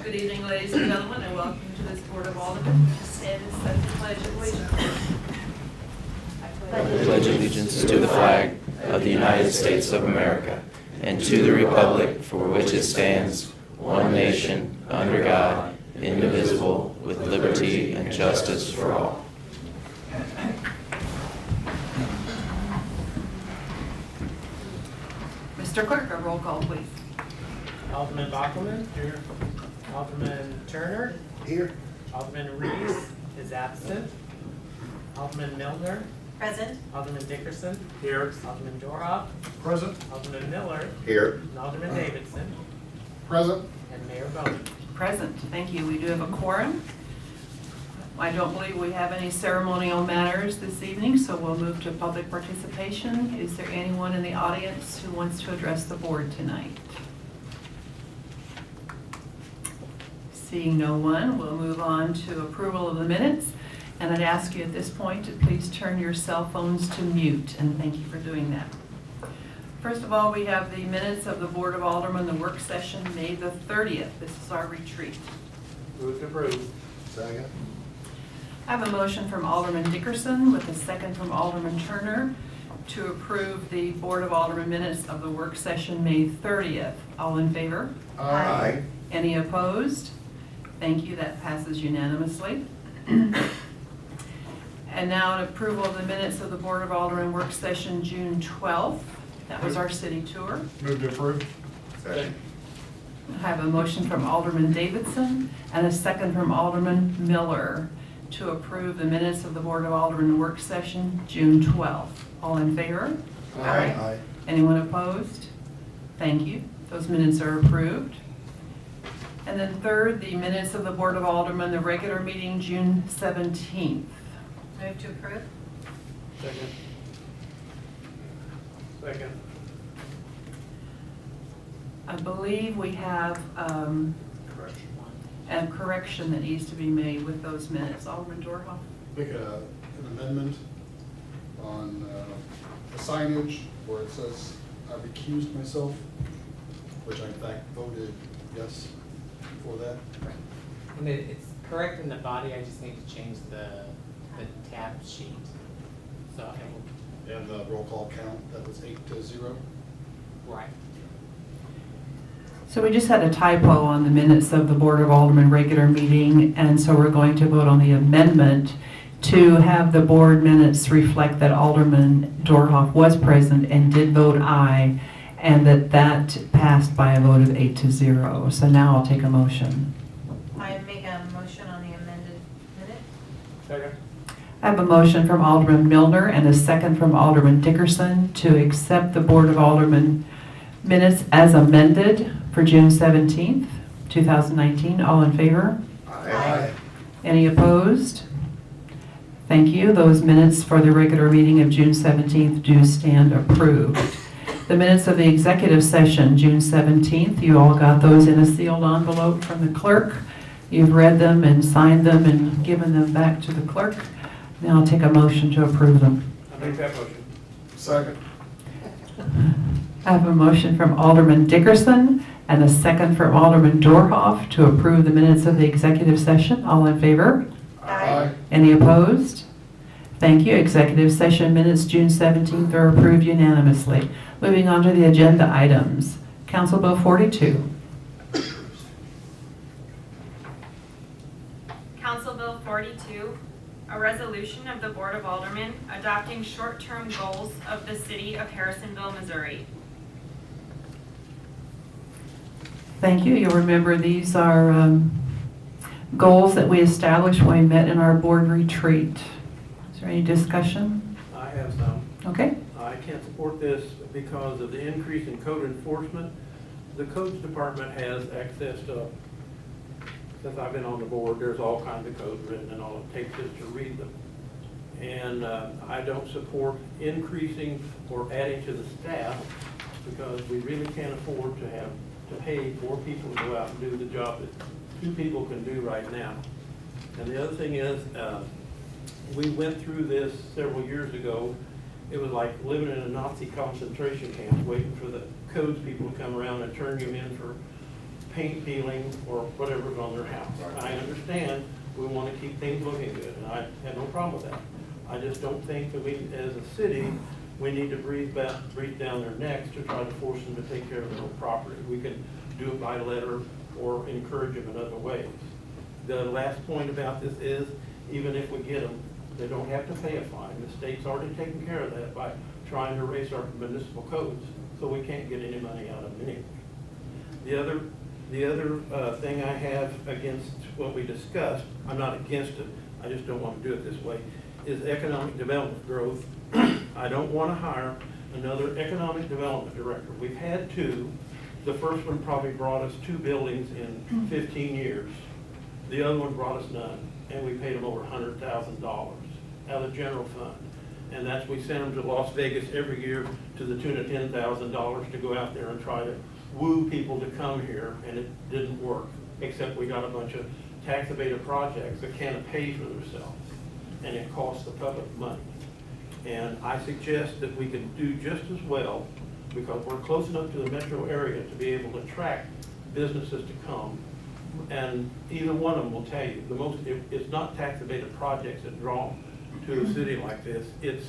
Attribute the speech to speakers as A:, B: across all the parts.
A: Good evening, ladies and gentlemen, and welcome to this Board of Aldermen. Stand and set the Pledge of Allegiance.
B: Pledge allegiance to the flag of the United States of America and to the republic for which it stands, one nation, under God, indivisible, with liberty and justice for all.
A: Mr. Clerk, a roll call, please.
C: Alderman Bockelman. Here. Alderman Turner.
D: Here.
C: Alderman Reese is absent. Alderman Milner.
E: Present.
C: Alderman Dickerson. Here. Alderman Dorhoff.
D: Present.
C: Alderman Miller.
D: Here.
C: And Alderman Davidson.
D: Present.
C: And Mayor Bowman.
A: Present. Thank you. We do have a quorum. I don't believe we have any ceremonial matters this evening, so we'll move to public participation. Is there anyone in the audience who wants to address the board tonight? Seeing no one, we'll move on to approval of the minutes. And I'd ask you at this point to please turn your cell phones to mute, and thank you for doing that. First of all, we have the minutes of the Board of Aldermen, the work session, May the 30th. This is our retreat.
C: Move to approve.
D: Second.
A: I have a motion from Alderman Dickerson with a second from Alderman Turner to approve the Board of Aldermen minutes of the work session, May 30th. All in favor?
D: Aye.
A: Any opposed? Thank you, that passes unanimously. And now an approval of the minutes of the Board of Aldermen work session, June 12th. That was our city tour.
D: Move to approve. Second.
A: I have a motion from Alderman Davidson and a second from Alderman Miller to approve the minutes of the Board of Aldermen work session, June 12th. All in favor?
D: Aye.
A: Anyone opposed? Thank you. Those minutes are approved. And then third, the minutes of the Board of Aldermen, the regular meeting, June 17th.
E: Move to approve.
C: Second. Second.
A: I believe we have
D: Correction.
A: a correction that needs to be made with those minutes. Alderman Dorhoff?
F: Make an amendment on the signage where it says I recused myself, which I in fact voted yes for that.
C: And it's correct in the body, I just need to change the tab sheet. So I will,
F: And the roll call count, that was 8-0.
C: right.
A: So we just had a typo on the minutes of the Board of Aldermen regular meeting, and so we're going to vote on the amendment to have the board minutes reflect that Alderman Dorhoff was present and did vote aye, and that passed by a vote of 8-0. So now I'll take a motion.
E: I make a motion on the amended minute.
C: Second.
A: I have a motion from Alderman Milner and a second from Alderman Dickerson to accept the Board of Aldermen minutes as amended for June 17th, 2019. All in favor?
D: Aye.
A: Any opposed? Thank you. Those minutes for the regular meeting of June 17th do stand approved. The minutes of the executive session, June 17th, you all got those in a sealed envelope from the clerk. You've read them and signed them and given them back to the clerk. Now I'll take a motion to approve them.
C: I make that motion.
F: Second.
A: I have a motion from Alderman Dickerson and a second from Alderman Dorhoff to approve the minutes of the executive session. All in favor?
F: Aye.
A: Any opposed? Thank you. Executive session minutes, June 17th, are approved unanimously. Moving on to the agenda items. Council Bill 42.
G: Council Bill 42, a resolution of the Board of Aldermen adopting short-term goals of the city of Harrisonville, Missouri.
A: Thank you. You'll remember these are goals that we established when we met in our board retreat. Is there any discussion?
H: I have some.
A: Okay.
H: I can't support this because of the increase in code enforcement. The codes department has access to, since I've been on the board, there's all kinds of codes written and all it takes is to read them. And I don't support increasing or adding to the staff because we really can't afford to have to pay 4 people to go out and do the job that 2 people can do right now. And the other thing is, we went through this several years ago. It was like living in a Nazi concentration camp, waiting for the codes people to come around and turn you in for paint peeling or whatever's on their house.
D: Right.
H: I understand we want to keep things looking good, and I have no problem with that. I just don't think that we, as a city, we need to breathe down their necks to try to force them to take care of their own property. We can do it by letter or encourage them in other ways. The last point about this is, even if we get them, they don't have to pay a fine. The state's already taken care of that by trying to raise our municipal codes, so we can't get any money out of them anyway. The other thing I have against what we discussed, I'm not against it, I just don't want to do it this way, is economic development growth. I don't want to hire another economic development director. We've had two. The first one probably brought us 2 buildings in 15 years. The other one brought us none, and we paid them over $100,000 out of the general fund. And that's, we sent them to Las Vegas every year to the tune of $10,000 to go out there and try to woo people to come here, and it didn't work, except we got a bunch of tax abated projects that can't pay for themselves, and it costs the public money. And I suggest that we can do just as well, because we're close enough to the metro area to be able to attract businesses to come. And either one of them will tell you, it's not tax abated projects that draw to a city like this, it's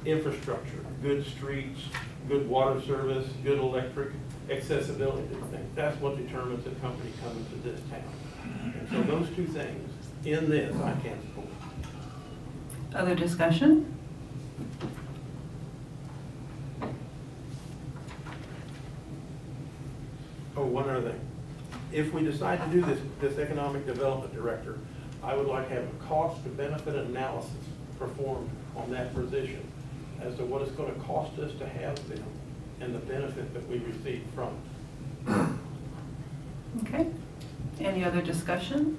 H: infrastructure, good streets, good water service, good electric, accessibility to things. That's what determines a company coming to this town. And so those two things in this I can't support.
A: Other discussion?
H: Oh, one other thing. If we decide to do this economic development director, I would like to have a cost to benefit analysis performed on that position as to what it's going to cost us to have them and the benefit that we receive from it.
A: Okay. Any other discussion?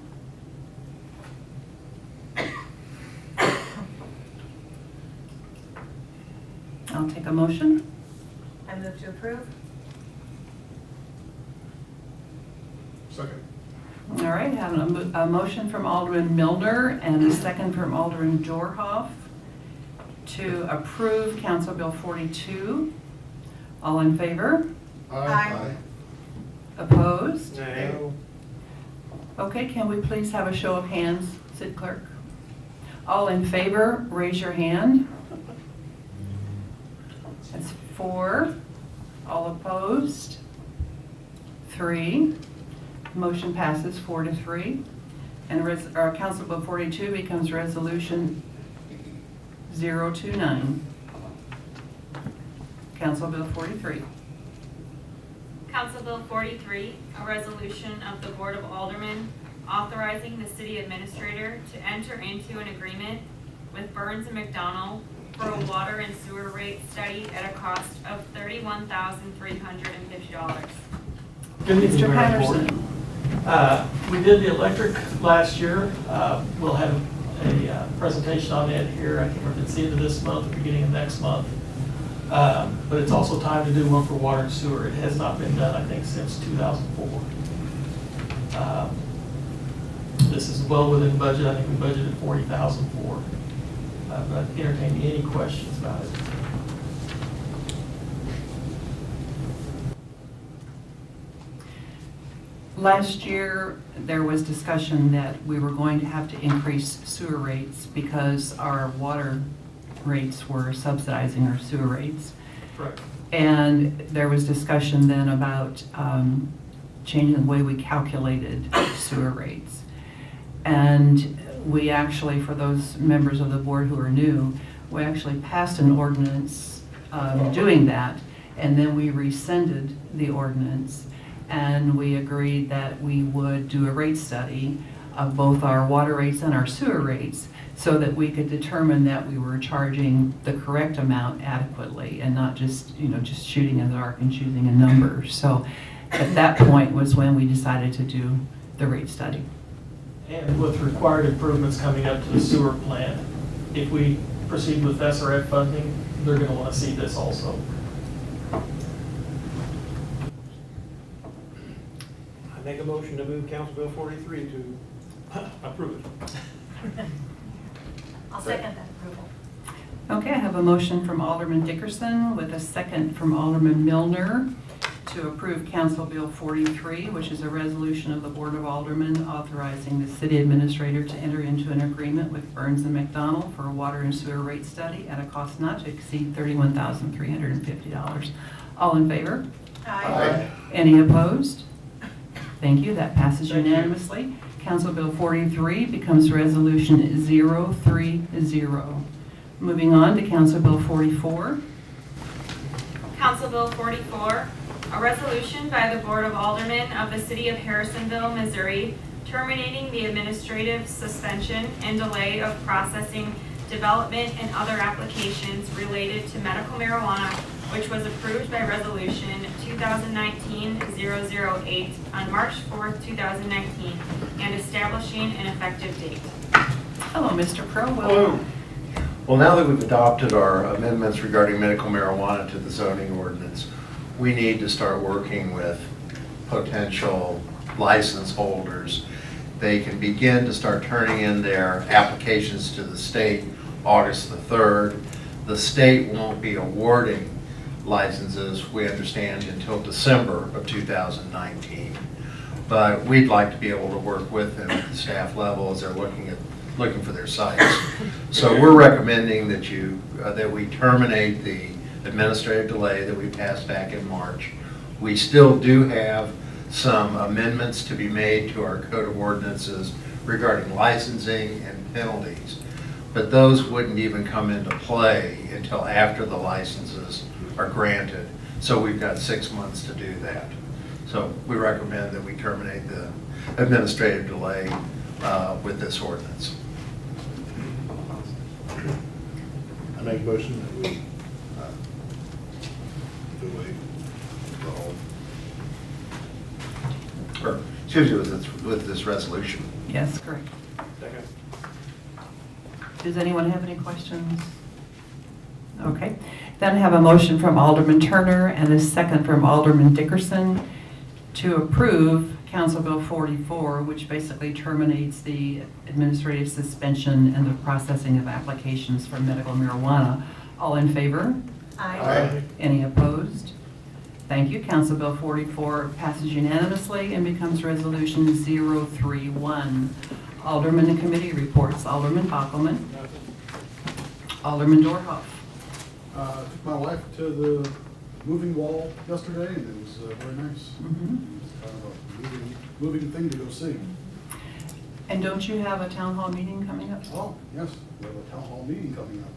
A: I'll take a motion.
E: I move to approve.
D: Second.
A: All right, have a motion from Alderman Milner and a second from Alderman Jorhoff to approve Council Bill 42. All in favor?
E: Aye.
A: Opposed?
H: Nay.
A: Okay, can we please have a show of hands, City Clerk? All in favor, raise your hand. That's 4. All opposed? 3. Motion passes 4-3. And our Council Bill 42 becomes Resolution 029. Council Bill 43.
G: Council Bill 43, a resolution of the Board of Aldermen authorizing the city administrator to enter into an agreement with Burns and McDonnell for a water and sewer rate study at a cost of $31,350.
I: Good evening,
A: Mr.
I: Mayor and Board.
A: Patterson.
I: We did the electric last year. We'll have a presentation on it here. I can't remember if it's the end of this month or beginning of next month. But it's also time to do one for water and sewer. It has not been done, I think, since 2004. This is well within budget. I think we budgeted $40,000 for. But I'd entertain any questions about it.
A: Last year, there was discussion that we were going to have to increase sewer rates because our water rates were subsidizing our sewer rates.
I: Correct.
A: And there was discussion then about changing the way we calculated sewer rates. And we actually, for those members of the board who are new, we actually passed an ordinance doing that, and then we rescinded the ordinance, and we agreed that we would do a rate study of both our water rates and our sewer rates so that we could determine that we were charging the correct amount adequately and not just, just shooting in the dark and choosing a number. So at that point was when we decided to do the rate study.
I: And with required improvements coming up to the sewer plant, if we proceed with SRF funding, they're going to want to see this also.
H: I make a motion to move Council Bill 43 to approve it.
E: I'll second that approval.
A: Okay, I have a motion from Alderman Dickerson with a second from Alderman Milner to approve Council Bill 43, which is a resolution of the Board of Aldermen authorizing the city administrator to enter into an agreement with Burns and McDonnell for a water and sewer rate study at a cost not to exceed $31,350. All in favor?
E: Aye.
A: Any opposed? Thank you, that passes
H: Thank you.
A: unanimously. Council Bill 43 becomes Resolution 030. Moving on to Council Bill 44.
G: Council Bill 44, a resolution by the Board of Aldermen of the City of Harrisonville, Missouri, terminating the administrative suspension and delay of processing development and other applications related to medical marijuana, which was approved by Resolution 2019-008 on March 4th, 2019, and establishing an effective date.
A: Hello, Mr. Crowe.
J: Hello. Well, now that we've adopted our amendments regarding medical marijuana to the zoning ordinance, we need to start working with potential license holders. They can begin to start turning in their applications to the state August the 3rd. The state won't be awarding licenses, we understand, until December of 2019. But we'd like to be able to work with them at the staff level as they're looking for their sites. So we're recommending that that we terminate the administrative delay that we passed back in March. We still do have some amendments to be made to our code of ordinances regarding licensing and penalties, but those wouldn't even come into play until after the licenses are granted. So we've got 6 months to do that. So we recommend that we terminate the administrative delay with this ordinance.
D: I make a motion that we delay the whole.
J: Or, excuse me, with this resolution.
A: Yes, correct.
H: Second.
A: Does anyone have any questions? Okay. Then I have a motion from Alderman Turner and a second from Alderman Dickerson to approve Council Bill 44, which basically terminates the administrative suspension and the processing of applications for medical marijuana. All in favor?
E: Aye.
A: Any opposed? Thank you. Council Bill 44 passes unanimously and becomes Resolution 031. Alderman and committee reports. Alderman Bockelman. Alderman Dorhoff.
F: Took my wife to the moving wall yesterday, and it was very nice.
A: Mhm.
F: It's kind of a moving thing to go see.
A: And don't you have a town hall meeting coming up?
F: Oh, yes, we have a town hall meeting coming up.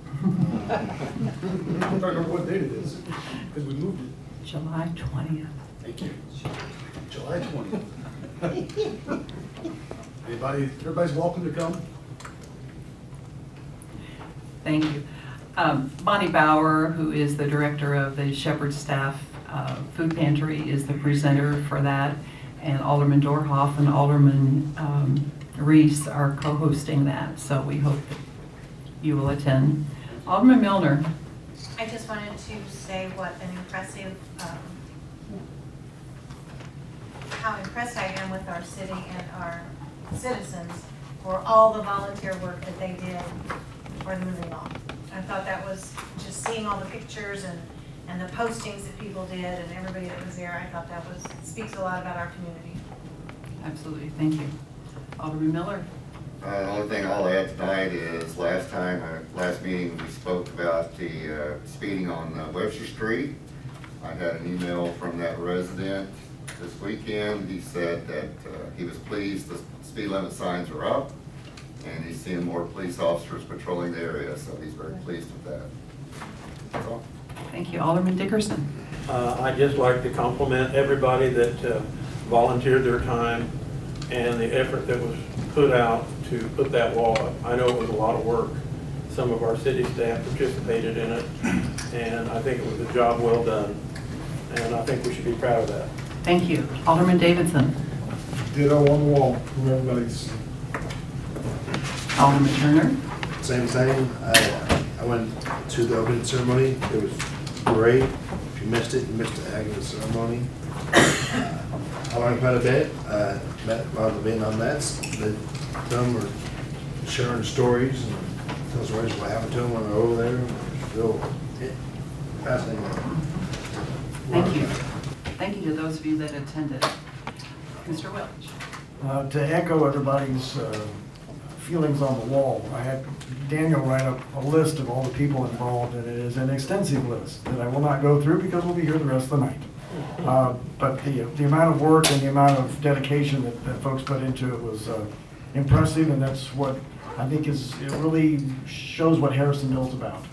F: I'm trying to remember what date it is, because we moved it.
A: July 20th.
F: Thank you. July 20th. Everybody's welcome to come.
A: Thank you. Bonnie Bauer, who is the director of the Shepherd Staff Food Pantry, is the presenter for that. And Alderman Dorhoff and Alderman Reese are co-hosting that. So we hope that you will attend. Alderman Milner.
E: I just wanted to say what an impressive, how impressed I am with our city and our citizens for all the volunteer work that they did for the moving on. I thought that was, just seeing all the pictures and the postings that people did and everybody that was there, I thought that speaks a lot about our community.
A: Absolutely. Thank you. Alderman Miller.
K: The only thing I'll add tonight is last meeting, we spoke about the speeding on Webster Street. I had an email from that resident this weekend. He said that he was pleased the speed limit signs are up, and he's seeing more police officers patrolling the area, so he's very pleased with that. That's all.
A: Thank you. Alderman Dickerson.
H: I'd just like to compliment everybody that volunteered their time and the effort that was put out to put that wall up. I know it was a lot of work. Some of our city staff participated in it, and I think it was a job well done. And I think we should be proud of that.
A: Thank you. Alderman Davidson.
D: Ditto on the wall, from everybody's.
A: Alderman Turner.
L: Same thing. I went to the opening ceremony. It was great. If you missed it, you missed the heck of the ceremony. I learned quite a bit. Met a lot of the Vietnam vets. Them were sharing stories and telling stories of what happened to them when they were over there. It was real fascinating.
A: Thank you. Thank you to those of you that attended. Mr. Welch.
M: To echo everybody's feelings on the wall, I had Daniel write up a list of all the people involved, and it is an extensive list that I will not go through because we'll be here the rest of the night. But the amount of work and the amount of dedication that folks put into it was impressive, and that's what I think it really shows what Harrisonville is about.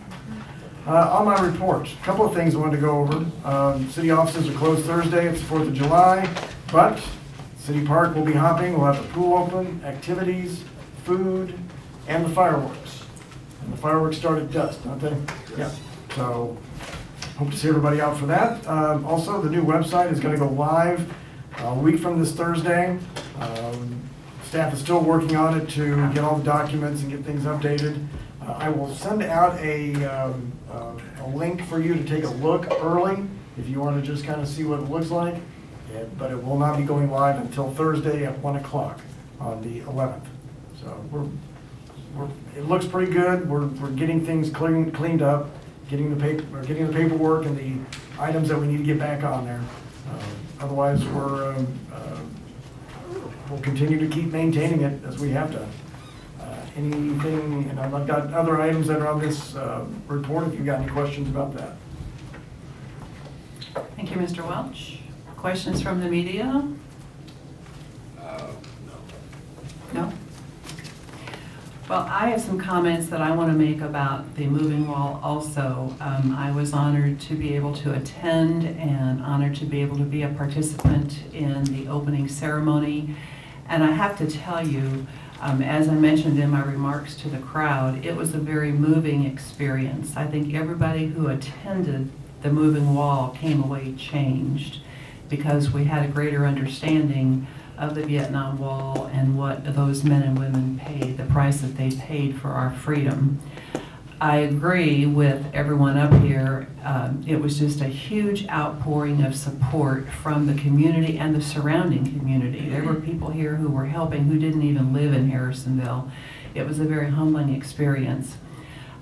M: On my report, a couple of things I wanted to go over. City offices are closed Thursday, it's the 4th of July, but City Park will be hopping, we'll have the pool open, activities, food, and the fireworks. And the fireworks start at dusk, don't they? Yeah. So, hope to see everybody out for that. Also, the new website is going to go live a week from this Thursday. Staff is still working on it to get all the documents and get things updated. I will send out a link for you to take a look early if you want to just kind of see what it looks like. But it will not be going live until Thursday at 1 o'clock on the 11th. So it looks pretty good. We're getting things cleaned up, getting the paperwork and the items that we need to get back on there. Otherwise, we'll continue to keep maintaining it as we have done. Anything, and I've got other items that are on this report if you've got any questions about that.
A: Thank you, Mr. Welch. Questions from the media? No? Well, I have some comments that I want to make about the moving wall also. I was honored to be able to attend and honored to be able to be a participant in the opening ceremony. And I have to tell you, as I mentioned in my remarks to the crowd, it was a very moving experience. I think everybody who attended the moving wall came away changed because we had a greater understanding of the Vietnam Wall and what those men and women paid, the price that they paid for our freedom. I agree with everyone up here. It was just a huge outpouring of support from the community and the surrounding community. There were people here who were helping who didn't even live in Harrisonville. It was a very humbling experience.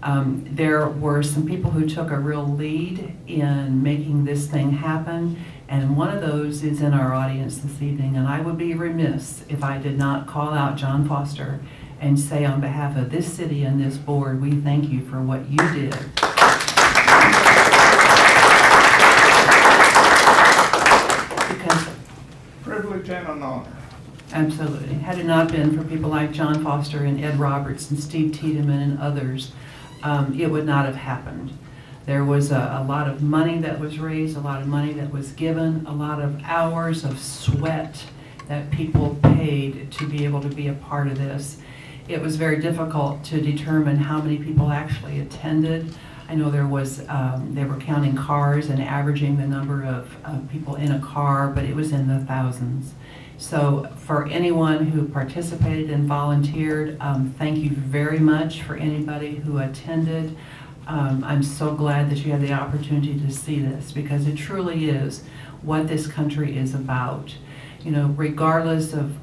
A: There were some people who took a real lead in making this thing happen, and one of those is in our audience this evening, and I would be remiss if I did not call out John Foster and say on behalf of this city and this board, we thank you for what you did. Because
D: Privilege and an honor.
A: absolutely. Had it not been for people like John Foster and Ed Roberts and Steve Tiedemann and others, it would not have happened. There was a lot of money that was raised, a lot of money that was given, a lot of hours of sweat that people paid to be able to be a part of this. It was very difficult to determine how many people actually attended. I know there was, they were counting cars and averaging the number of people in a car, but it was in the thousands. So for anyone who participated and volunteered, thank you very much. For anybody who attended, I'm so glad that you had the opportunity to see this because it truly is what this country is about. You know, regardless of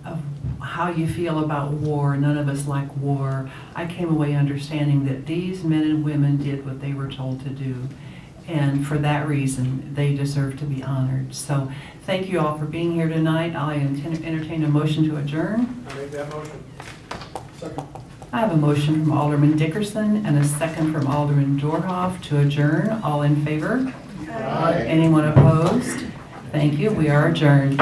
A: how you feel about war, none of us like war. I came away understanding that these men and women did what they were told to do. And for that reason, they deserve to be honored. So thank you all for being here tonight. I entertain a motion to adjourn.
H: I make that motion.
F: Second.
A: I have a motion from Alderman Dickerson and a second from Alderman Dorhoff to adjourn. All in favor?
F: Aye.
A: Anyone opposed? Thank you. We are adjourned.